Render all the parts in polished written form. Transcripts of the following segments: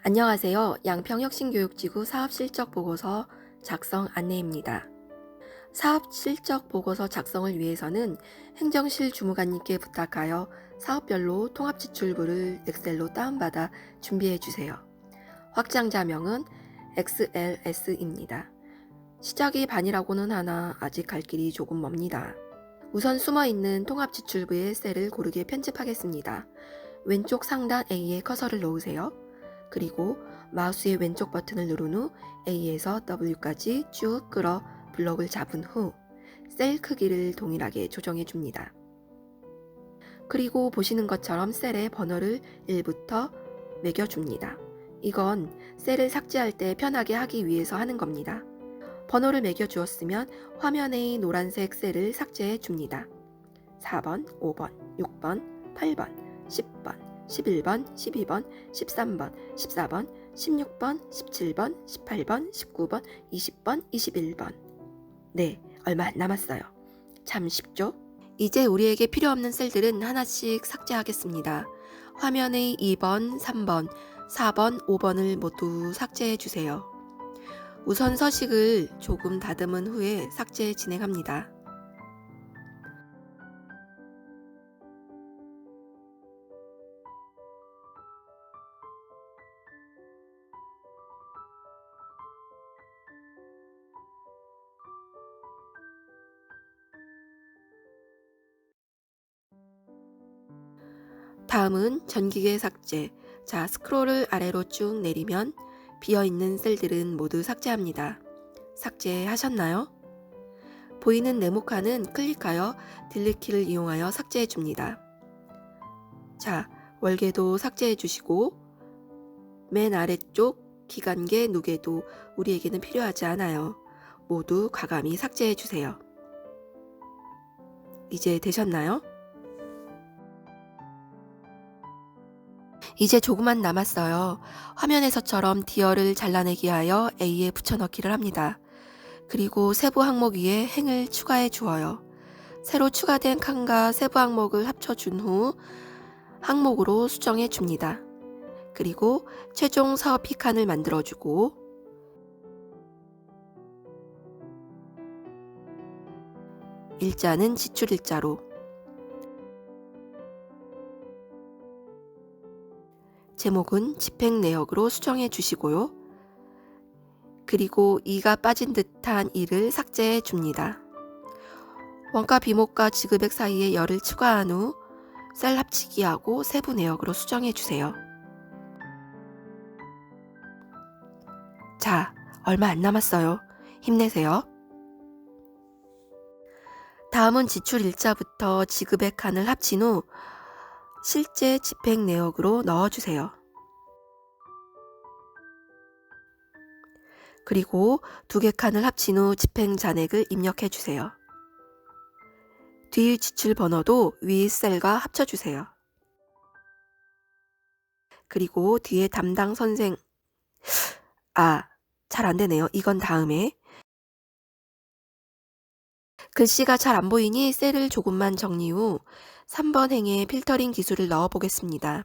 안녕하세요. 양평혁신교육지구 사업실적보고서 작성 안내입니다. 사업실적보고서 작성을 위해서는 행정실 주무관님께 부탁하여 사업별로 통합지출부를 엑셀로 다운받아 준비해 주세요. 확장자명은 XLS입니다. 시작이 반이라고는 하나 아직 갈 길이 조금 멉니다. 우선 숨어있는 통합지출부의 셀을 고르게 편집하겠습니다. 왼쪽 상단 A에 커서를 놓으세요. 그리고 마우스의 왼쪽 버튼을 누른 후 A에서 W까지 쭉 끌어 블럭을 잡은 후 셀 크기를 동일하게 조정해 줍니다. 그리고 보시는 것처럼 셀에 번호를 1부터 매겨줍니다. 이건 셀을 삭제할 때 편하게 하기 위해서 하는 겁니다. 번호를 매겨주었으면 화면의 노란색 셀을 삭제해 줍니다. 4번, 5번, 6번, 8번, 10번, 11번, 12번, 13번, 14번, 16번, 17번, 18번, 19번, 20번, 21번. 네, 얼마 안 남았어요. 참 쉽죠? 이제 우리에게 필요 없는 셀들은 하나씩 삭제하겠습니다. 화면의 2번, 3번, 4번, 5번을 모두 삭제해 주세요. 우선 서식을 조금 다듬은 후에 삭제 진행합니다. 다음은 전기계 삭제. 자, 스크롤을 아래로 쭉 내리면 비어있는 셀들은 모두 삭제합니다. 삭제하셨나요? 보이는 네모칸은 클릭하여 딜리트 키를 이용하여 삭제해 줍니다. 자, 월계도 삭제해 주시고 맨 아래쪽 기간계, 누계도 우리에게는 필요하지 않아요. 모두 과감히 삭제해 주세요. 이제 되셨나요? 이제 조금만 남았어요. 화면에서처럼 디어를 잘라내기 하여 A에 붙여넣기를 합니다. 그리고 세부 항목 위에 행을 추가해 주어요. 새로 추가된 칸과 세부 항목을 합쳐준 후 항목으로 수정해 줍니다. 그리고 최종 사업비 칸을 만들어주고 일자는 지출일자로, 제목은 집행 내역으로 수정해 주시고요. 그리고 이가 빠진 듯한 이를 삭제해 줍니다. 원가 비목과 지급액 사이에 열을 추가한 후 셀 합치기하고 세부 내역으로 수정해 주세요. 자, 얼마 안 남았어요. 힘내세요. 다음은 지출 일자부터 지급액 칸을 합친 후 실제 집행 내역으로 넣어주세요. 그리고 두 개 칸을 합친 후 집행 잔액을 입력해 주세요. 뒤 지출 번호도 위 셀과 합쳐주세요. 그리고 뒤에 담당 선생, 잘 안 되네요. 이건 다음에. 글씨가 잘 안 보이니 셀을 조금만 정리 후 3번 행에 필터링 기술을 넣어 보겠습니다.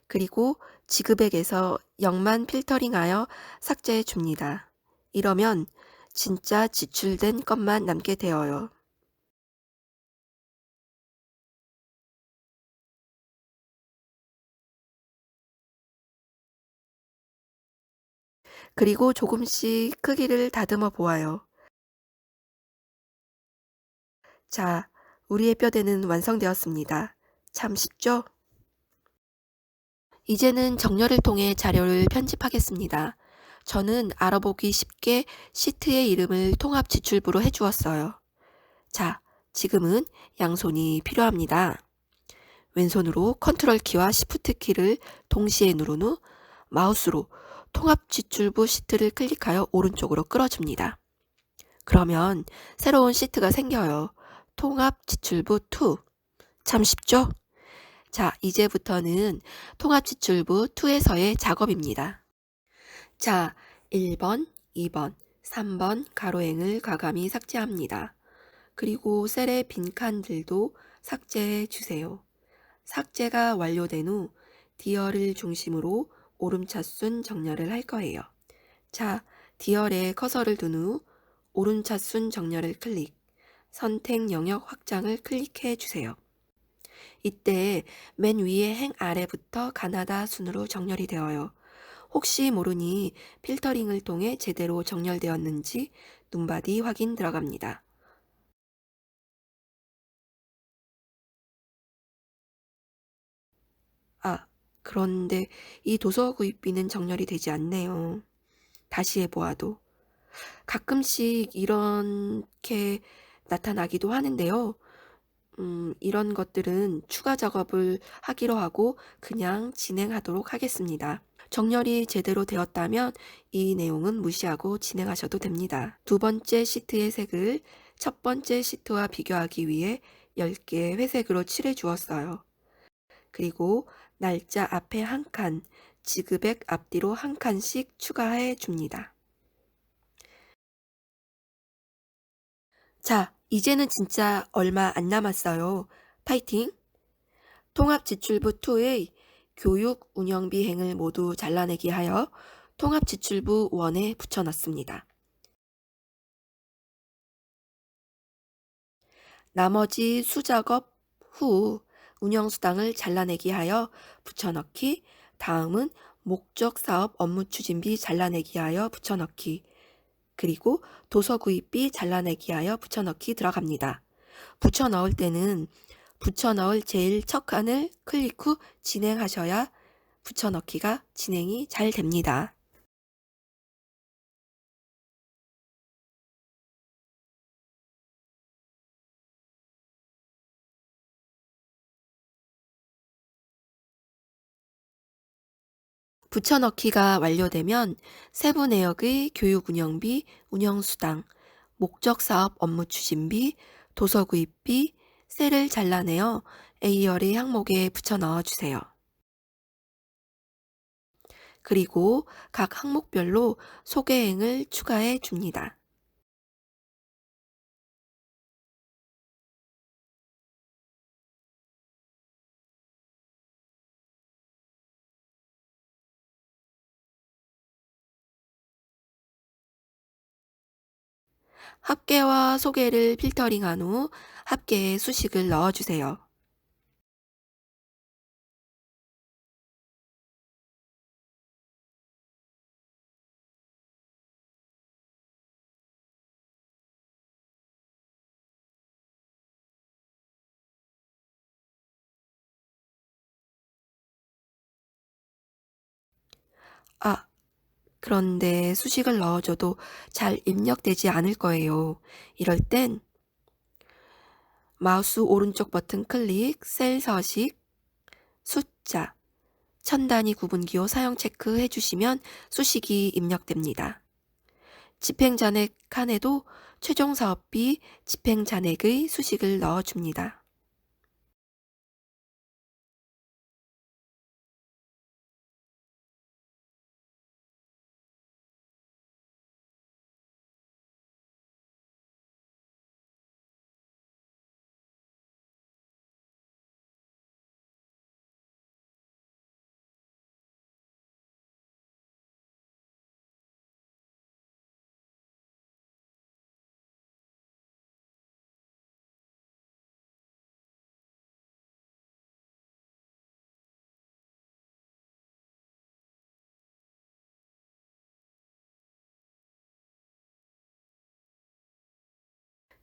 그리고 지급액에서 0만 필터링하여 삭제해 줍니다. 이러면 진짜 지출된 것만 남게 되어요. 그리고 조금씩 크기를 다듬어 보아요. 자, 우리의 뼈대는 완성되었습니다. 참 쉽죠? 이제는 정렬을 통해 자료를 편집하겠습니다. 저는 알아보기 쉽게 시트의 이름을 통합 지출부로 해주었어요. 자, 지금은 양손이 필요합니다. 왼손으로 컨트롤 키와 시프트 키를 동시에 누른 후 마우스로 통합 지출부 시트를 클릭하여 오른쪽으로 끌어줍니다. 그러면 새로운 시트가 생겨요. 통합 지출부 2. 참 쉽죠? 자, 이제부터는 통합 지출부 2에서의 작업입니다. 자, 1번, 2번, 3번 가로행을 과감히 삭제합니다. 그리고 셀의 빈칸들도 삭제해 주세요. 삭제가 완료된 후 디얼을 중심으로 오름차순 정렬을 할 거예요. 자, 디얼에 커서를 둔 후 오른차순 정렬을 클릭, 선택 영역 확장을 클릭해 주세요. 이때 맨 위에 행 아래부터 가나다 순으로 정렬이 되어요. 혹시 모르니 필터링을 통해 제대로 정렬되었는지 눈바디 확인 들어갑니다. 아, 그런데 이 도서 구입비는 정렬이 되지 않네요. 다시 해보아도. 가끔씩 이렇게 나타나기도 하는데요. 이런 것들은 추가 작업을 하기로 하고 그냥 진행하도록 하겠습니다. 정렬이 제대로 되었다면 이 내용은 무시하고 진행하셔도 됩니다. 두 번째 시트의 색을 첫 번째 시트와 비교하기 위해 10개 회색으로 칠해 주었어요. 그리고 날짜 앞에 한 칸, 지그백 앞뒤로 한 칸씩 추가해 줍니다. 자, 이제는 진짜 얼마 안 남았어요. 파이팅! 통합지출부 2의 교육 운영비 행을 모두 잘라내기 하여 통합지출부 1에 붙여넣습니다. 나머지 수작업 후 운영수당을 잘라내기 하여 붙여넣기, 다음은 목적사업 업무추진비 잘라내기 하여 붙여넣기, 그리고 도서구입비 잘라내기 하여 붙여넣기 들어갑니다. 붙여넣을 때는 붙여넣을 제일 첫 칸을 클릭 후 진행하셔야 붙여넣기가 진행이 잘 됩니다. 붙여넣기가 완료되면 세부 내역의 교육 운영비, 운영수당, 목적사업 업무 추진비, 도서구입비, 셀을 잘라내어 A열의 항목에 붙여 넣어주세요. 그리고 각 항목별로 소개행을 추가해 줍니다. 합계와 소개를 필터링한 후 합계에 수식을 넣어주세요. 아, 그런데 수식을 넣어줘도 잘 입력되지 않을 거예요. 이럴 땐 마우스 오른쪽 버튼 클릭, 셀 서식, 숫자, 천 단위 구분기호 사용 체크해 주시면 수식이 입력됩니다. 집행잔액 칸에도 최종 사업비 집행잔액의 수식을 넣어줍니다.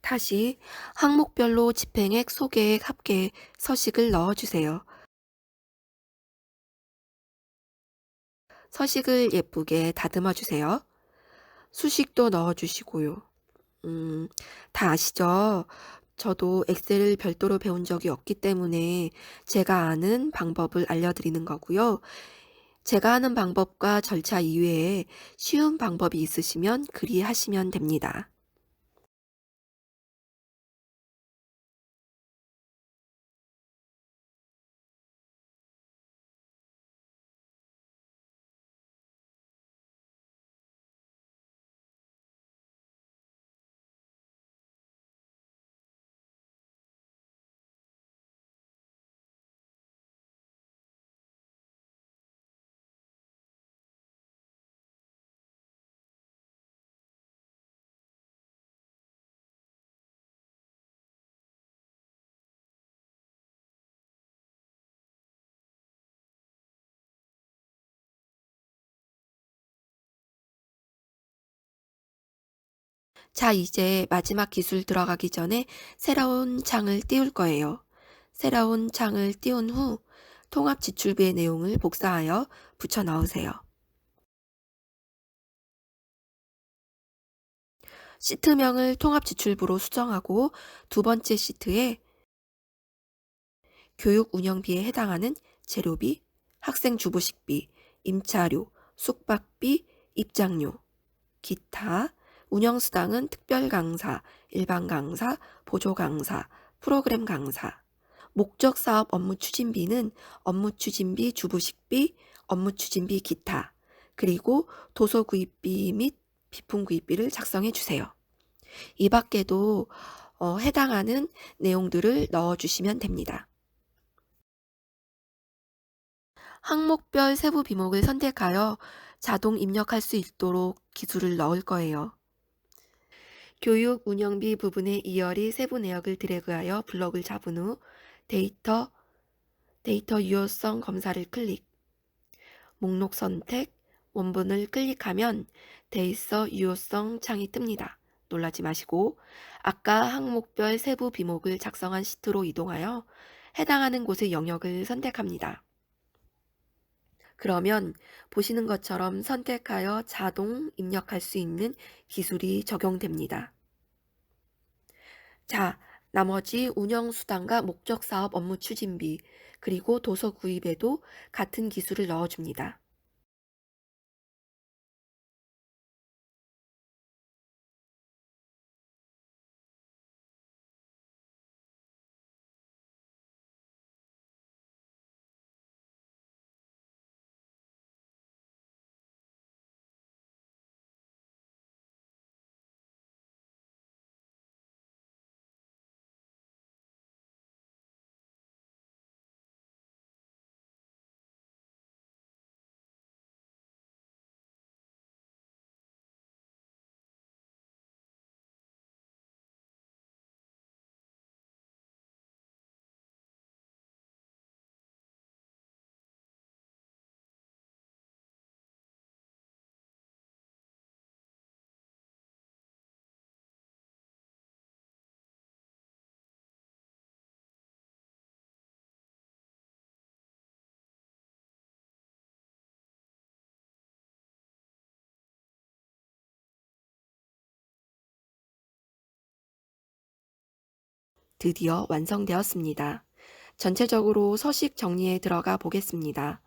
다시 항목별로 집행액, 소개액, 합계액, 서식을 넣어주세요. 서식을 예쁘게 다듬어 주세요. 수식도 넣어주시고요. 음, 다 아시죠? 저도 엑셀을 별도로 배운 적이 없기 때문에 제가 아는 방법을 알려드리는 거고요. 제가 하는 방법과 절차 이외에 쉬운 방법이 있으시면 그리 하시면 됩니다. 자, 이제 마지막 기술 들어가기 전에 새로운 창을 띄울 거예요. 새로운 창을 띄운 후 통합 지출부의 내용을 복사하여 붙여 넣으세요. 시트명을 통합 지출부로 수정하고 두 번째 시트에 교육 운영비에 해당하는 재료비, 학생 주부식비, 임차료, 숙박비, 입장료, 기타, 운영수당은 특별 강사, 일반 강사, 보조 강사, 프로그램 강사, 목적 사업 업무 추진비는 업무 추진비, 주부식비, 업무 추진비 기타, 그리고 도서 구입비 및 비품 구입비를 작성해 주세요. 이 밖에도 해당하는 내용들을 넣어주시면 됩니다. 항목별 세부 비목을 선택하여 자동 입력할 수 있도록 기술을 넣을 거예요. 교육 운영비 부분의 이열이 세부 내역을 드래그하여 블럭을 잡은 후 데이터 유효성 검사를 클릭, 목록 선택, 원본을 클릭하면 데이터 유효성 창이 뜹니다. 놀라지 마시고 아까 항목별 세부 비목을 작성한 시트로 이동하여 해당하는 곳의 영역을 선택합니다. 그러면 보시는 것처럼 선택하여 자동 입력할 수 있는 기술이 적용됩니다. 자, 나머지 운영수당과 목적사업 업무 추진비, 그리고 도서 구입에도 같은 기술을 넣어줍니다. 드디어 완성되었습니다. 전체적으로 서식 정리에 들어가 보겠습니다.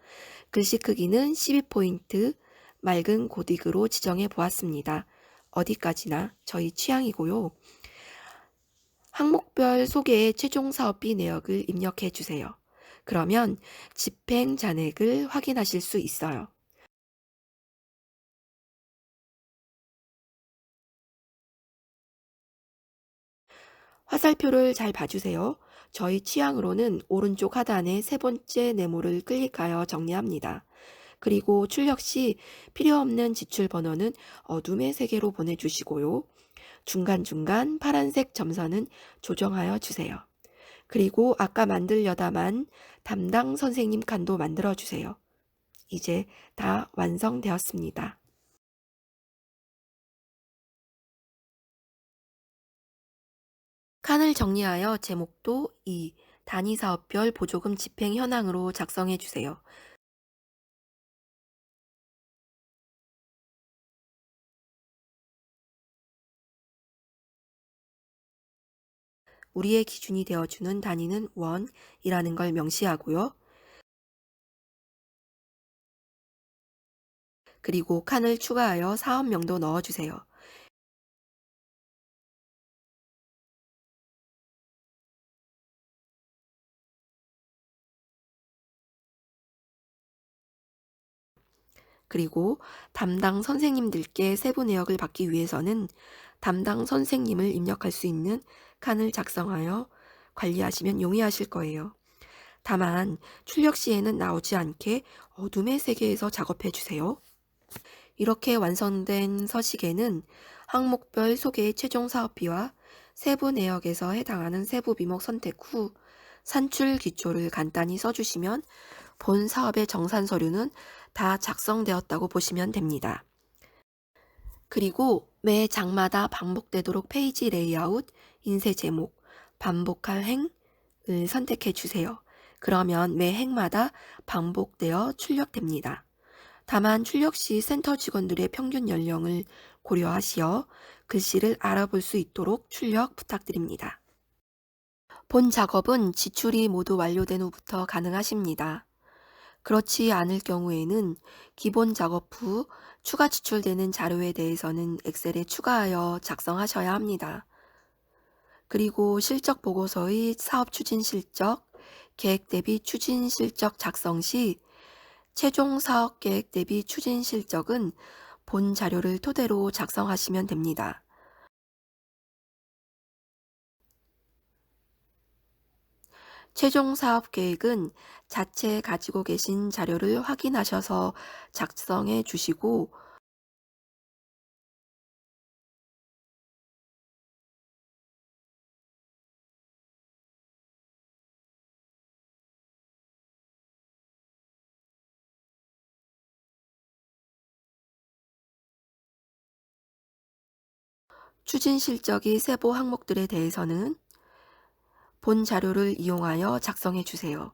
글씨 크기는 12포인트, 맑은 고딕으로 지정해 보았습니다. 어디까지나 저희 취향이고요. 항목별 소개의 최종 사업비 내역을 입력해 주세요. 그러면 집행 잔액을 확인하실 수 있어요. 화살표를 잘 봐주세요. 저희 취향으로는 오른쪽 하단의 세 번째 네모를 클릭하여 정리합니다. 그리고 출력 시 필요 없는 지출 번호는 어둠의 색으로 보내주시고요. 중간중간 파란색 점선은 조정하여 주세요. 그리고 아까 만들려다만 담당 선생님 칸도 만들어 주세요. 이제 다 완성되었습니다. 칸을 정리하여 제목도 이 단위사업별 보조금 집행 현황으로 작성해 주세요. 우리의 기준이 되어주는 단위는 원이라는 걸 명시하고요. 그리고 칸을 추가하여 사업명도 넣어주세요. 그리고 담당 선생님들께 세부 내역을 받기 위해서는 담당 선생님을 입력할 수 있는 칸을 작성하여 관리하시면 용이하실 거예요. 다만 출력 시에는 나오지 않게 어둠의 세계에서 작업해 주세요. 이렇게 완성된 서식에는 항목별 소개의 최종 사업비와 세부 내역에서 해당하는 세부 비목 선택 후 산출 기초를 간단히 써주시면 본 사업의 정산 서류는 다 작성되었다고 보시면 됩니다. 그리고 매 장마다 반복되도록 페이지 레이아웃, 인쇄 제목, 반복할 행을 선택해 주세요. 그러면 매 행마다 반복되어 출력됩니다. 다만 출력 시 센터 직원들의 평균 연령을 고려하시어 글씨를 알아볼 수 있도록 출력 부탁드립니다. 본 작업은 지출이 모두 완료된 후부터 가능하십니다. 그렇지 않을 경우에는 기본 작업 후 추가 지출되는 자료에 대해서는 엑셀에 추가하여 작성하셔야 합니다. 그리고 실적 보고서의 사업 추진 실적, 계획 대비 추진 실적 작성 시 최종 사업 계획 대비 추진 실적은 본 자료를 토대로 작성하시면 됩니다. 최종 사업 계획은 자체 가지고 계신 자료를 확인하셔서 작성해 주시고 추진 실적의 세부 항목들에 대해서는 본 자료를 이용하여 작성해 주세요.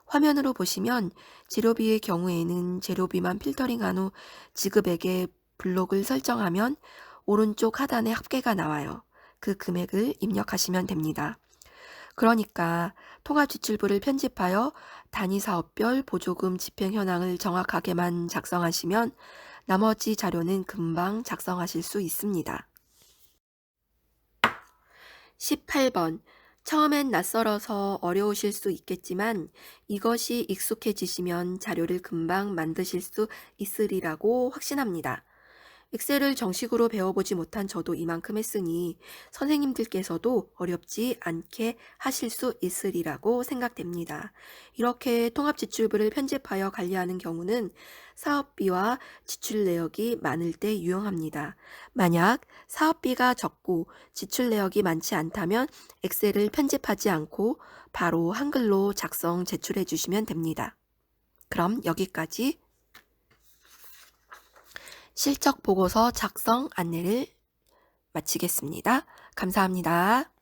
화면으로 보시면 재료비의 경우에는 재료비만 필터링한 후 지급액에 블록을 설정하면 오른쪽 하단에 합계가 나와요. 그 금액을 입력하시면 됩니다. 그러니까 통합지출부를 편집하여 단위 사업별 보조금 집행 현황을 정확하게만 작성하시면 나머지 자료는 금방 작성하실 수 있습니다. 18번. 처음엔 낯설어서 어려우실 수 있겠지만 이것이 익숙해지시면 자료를 금방 만드실 수 있으리라고 확신합니다. 엑셀을 정식으로 배워보지 못한 저도 이만큼 했으니 선생님들께서도 어렵지 않게 하실 수 있으리라고 생각됩니다. 이렇게 통합지출부를 편집하여 관리하는 경우는 사업비와 지출 내역이 많을 때 유용합니다. 만약 사업비가 적고 지출 내역이 많지 않다면 엑셀을 편집하지 않고 바로 한글로 작성 제출해 주시면 됩니다. 그럼 여기까지 실적 보고서 작성 안내를 마치겠습니다. 감사합니다.